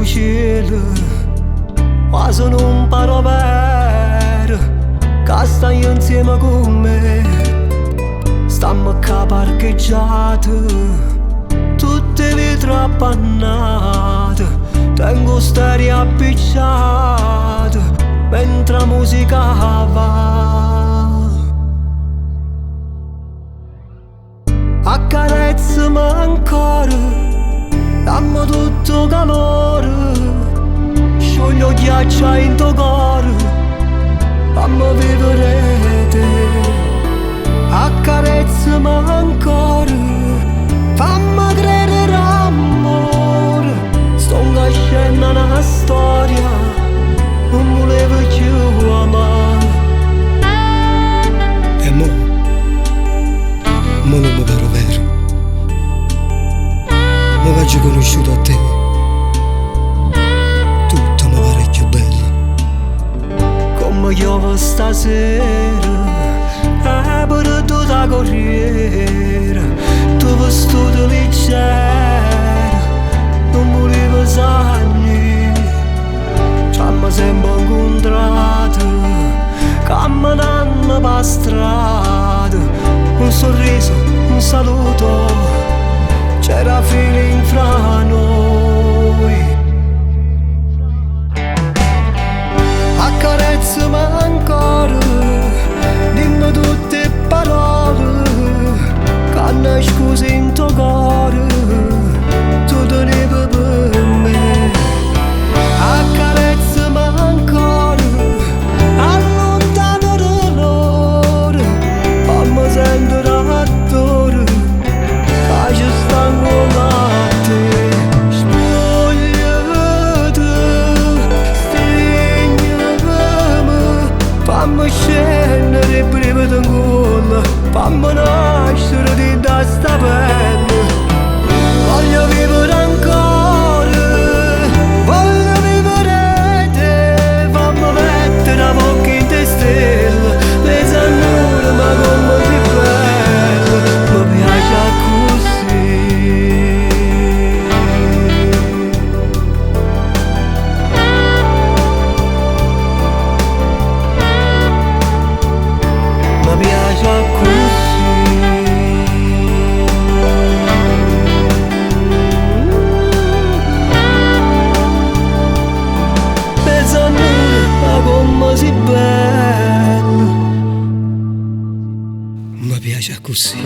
sto cielo, quasi non paro vero, che stai insieme con me. Stiamo qua parcheggiati, tutte vetro appannate, tengo storie appicciate, mentre la musica va. Accarezzami ancora, dammi tutto calore, scioglie ghiaccia in tuo cuore, fammi vivere te. Accarezzami ancora, fammi credere amore, sto nascendo una storia, non volevo più amare. E mo non mi pare vero, mo che ho conosciuto a te, tutto mi pare più bello. Come piove stasera, è perduto da corriera, tu vestito leggero, non volevo sagni, ci abbiamo sempre incontrato, camminando per strada, un sorriso, un saluto, c'era feeling fra noi. Accarezzami ancora, dimmi tutte parole, che hanno scusa in tuo cuore, tu tenevi per me. Accarezzami ancora, allontano dolore, fammi sentire attore, che ci stanno con te. Spogliati, stringiami, fammi scendere prima di gola, fammi nascere di da sta pelle. Voglio vivere ancora, voglio vivere te, fammi mettere la bocca in te stelle, le sannure ma come sei bella, mi piace così. Mi piace così. Le sannure ma come sei bella, Mi piace così.